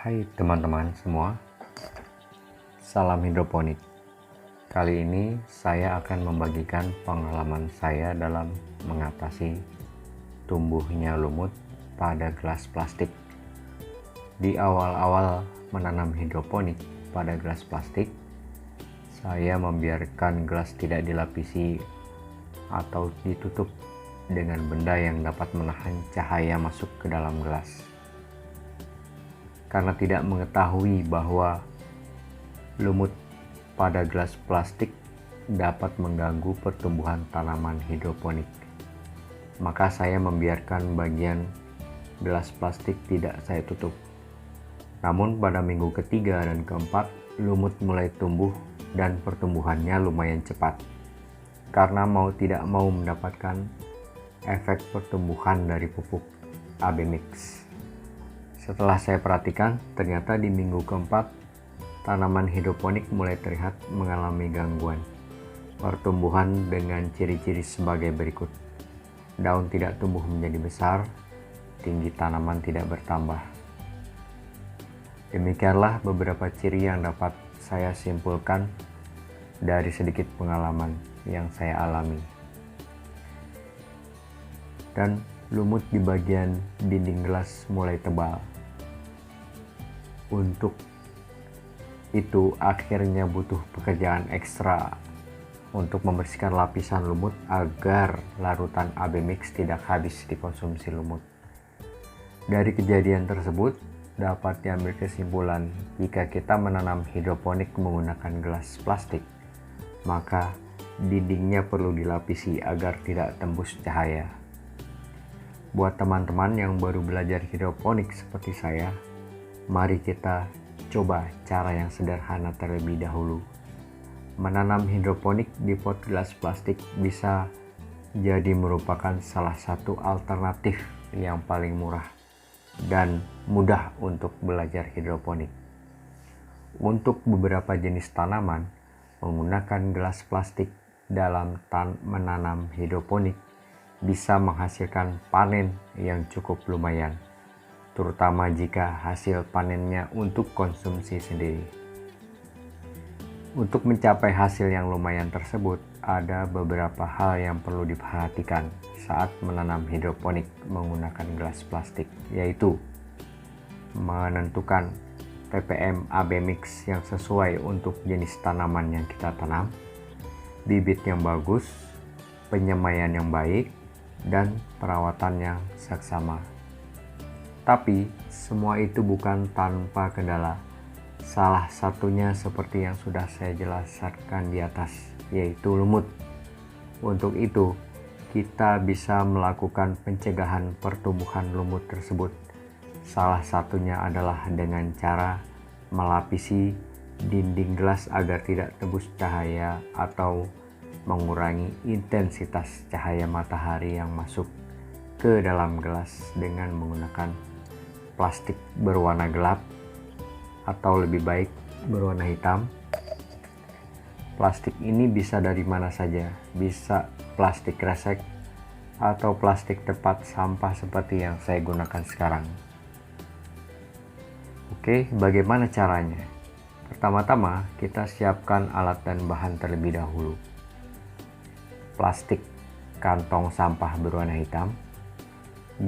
Hai teman-teman semua, salam hidroponik. Kali ini saya akan membagikan pengalaman saya dalam mengatasi tumbuhnya lumut pada gelas plastik. Di awal-awal menanam hidroponik pada gelas plastik, saya membiarkan gelas tidak dilapisi atau ditutup dengan benda yang dapat menahan cahaya masuk ke dalam gelas. Karena tidak mengetahui bahwa lumut pada gelas plastik dapat mengganggu pertumbuhan tanaman hidroponik, maka saya membiarkan bagian gelas plastik tidak saya tutup. Namun pada minggu ketiga dan keempat, lumut mulai tumbuh dan pertumbuhannya lumayan cepat, karena mau tidak mau mendapatkan efek pertumbuhan dari pupuk AB Mix. Setelah saya perhatikan, ternyata di minggu keempat, tanaman hidroponik mulai terlihat mengalami gangguan pertumbuhan dengan ciri-ciri sebagai berikut. Daun tidak tumbuh menjadi besar, tinggi tanaman tidak bertambah. Demikianlah beberapa ciri yang dapat saya simpulkan dari sedikit pengalaman yang saya alami. Dan lumut di bagian dinding gelas mulai tebal. Untuk itu akhirnya butuh pekerjaan ekstra untuk membersihkan lapisan lumut agar larutan AB Mix tidak habis dikonsumsi lumut. Dari kejadian tersebut dapat diambil kesimpulan, jika kita menanam hidroponik menggunakan gelas plastik, maka dindingnya perlu dilapisi agar tidak tembus cahaya. Buat teman-teman yang baru belajar hidroponik seperti saya, mari kita coba cara yang sederhana terlebih dahulu. Menanam hidroponik di pot gelas plastik bisa jadi merupakan salah satu alternatif yang paling murah dan mudah untuk belajar hidroponik. Untuk beberapa jenis tanaman, menggunakan gelas plastik dalam menanam hidroponik bisa menghasilkan panen yang cukup lumayan, terutama jika hasil panennya untuk konsumsi sendiri. Untuk mencapai hasil yang lumayan tersebut, ada beberapa hal yang perlu diperhatikan saat menanam hidroponik menggunakan gelas plastik, yaitu menentukan ppm AB Mix yang sesuai untuk jenis tanaman yang kita tanam, bibit yang bagus, penyemaian yang baik, dan perawatan yang seksama. Tapi semua itu bukan tanpa kendala. Salah satunya seperti yang sudah saya jelaskan di atas, yaitu lumut. Untuk itu, kita bisa melakukan pencegahan pertumbuhan lumut tersebut. Salah satunya adalah dengan cara melapisi dinding gelas agar tidak tembus cahaya atau mengurangi intensitas cahaya matahari yang masuk ke dalam gelas dengan menggunakan plastik berwarna gelap atau lebih baik berwarna hitam. Plastik ini bisa dari mana saja, bisa plastik kresek atau plastik tempat sampah seperti yang saya gunakan sekarang. Oke, bagaimana caranya? Pertama-tama kita siapkan alat dan bahan terlebih dahulu. Plastik kantong sampah berwarna hitam,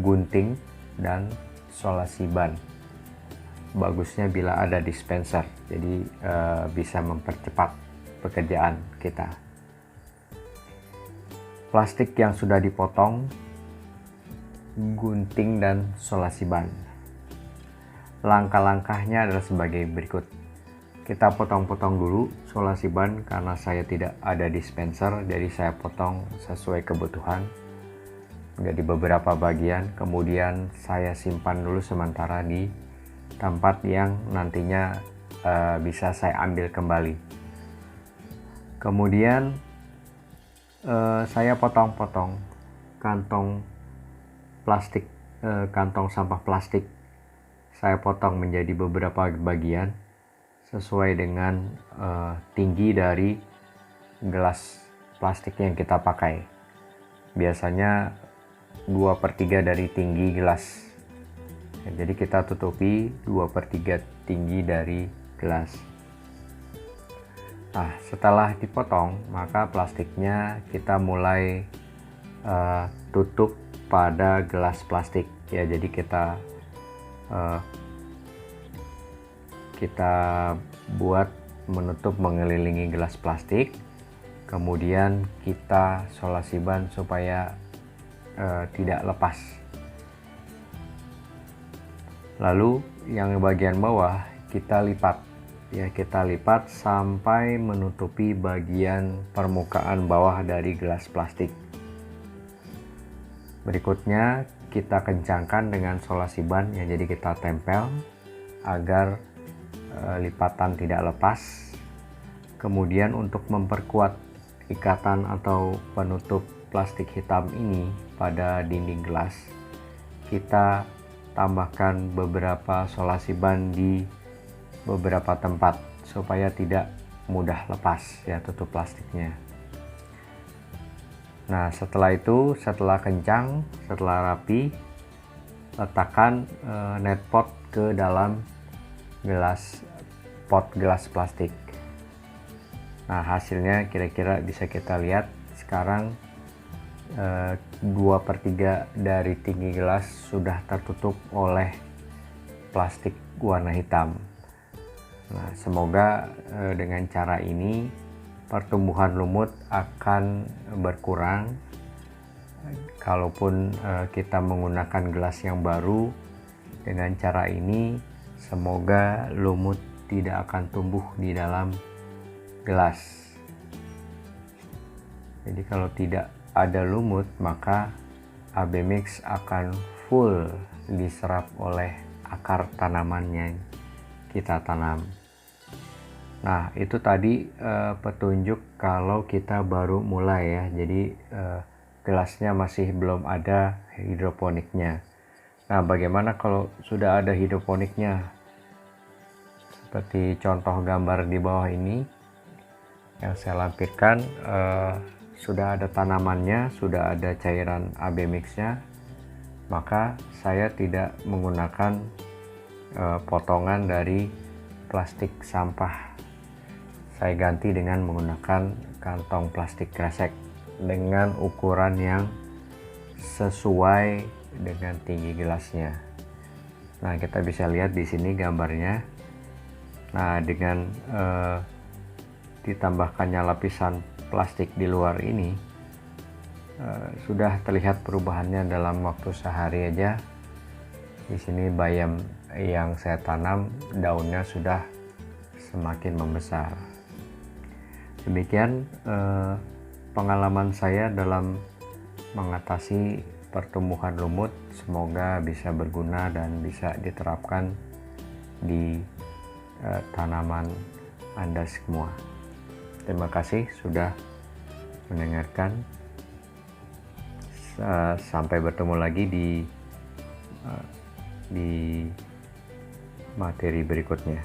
gunting, dan solasi ban. Bagusnya bila ada dispenser, jadi bisa mempercepat pekerjaan kita. Plastik yang sudah dipotong, gunting, dan solasi ban. Langkah-langkahnya adalah sebagai berikut. Kita potong-potong dulu solasi ban karena saya tidak ada dispenser, jadi saya potong sesuai kebutuhan menjadi beberapa bagian. Kemudian saya simpan dulu sementara di tempat yang nantinya bisa saya ambil kembali. Kemudian saya potong-potong kantong plastik, kantong sampah plastik. Saya potong menjadi beberapa bagian sesuai dengan tinggi dari gelas plastik yang kita pakai. Biasanya 2/3 dari tinggi gelas Jadi kita tutupi 2/3 tinggi dari gelas. Nah, setelah dipotong, maka plastiknya kita mulai tutup pada gelas plastik ya. Jadi kita buat menutup mengelilingi gelas plastik, kemudian kita solasi ban supaya tidak lepas. Lalu yang bagian bawah kita lipat ya, kita lipat sampai menutupi bagian permukaan bawah dari gelas plastik. Berikutnya kita kencangkan dengan solasi ban ya, jadi kita tempel agar lipatan tidak lepas. Kemudian untuk memperkuat ikatan atau penutup plastik hitam ini pada dinding gelas, kita tambahkan beberapa solasi ban di beberapa tempat supaya tidak mudah lepas ya tutup plastiknya. Nah, setelah itu, setelah kencang, setelah rapi, letakkan net pot ke dalam pot gelas plastik. Nah, hasilnya kira-kira bisa kita lihat sekarang. 2/3 dari tinggi gelas sudah tertutup oleh plastik warna hitam. Nah, semoga dengan cara ini pertumbuhan lumut akan berkurang. Kalaupun kita menggunakan gelas yang baru, dengan cara ini semoga lumut tidak akan tumbuh di dalam gelas. Jadi kalau tidak ada lumut, maka AB Mix akan full diserap oleh akar tanaman yang kita tanam. Nah, itu tadi petunjuk kalau kita baru mulai ya. Jadi gelasnya masih belum ada hidroponiknya. Nah, bagaimana kalau sudah ada hidroponiknya? Seperti contoh gambar di bawah ini yang saya lampirkan, sudah ada tanamannya, sudah ada cairan AB Mix-nya, maka saya tidak menggunakan potongan dari plastik sampah. Saya ganti dengan menggunakan kantong plastik kresek dengan ukuran yang sesuai dengan tinggi gelasnya. Nah, kita bisa lihat di sini gambarnya. Nah, dengan ditambahkannya lapisan plastik di luar ini, sudah terlihat perubahannya dalam waktu sehari aja. Di sini bayam yang saya tanam daunnya sudah semakin membesar. Demikian pengalaman saya dalam mengatasi pertumbuhan lumut. Semoga bisa berguna dan bisa diterapkan di tanaman Anda semua. Terima kasih sudah mendengarkan. Sampai bertemu lagi di materi berikutnya.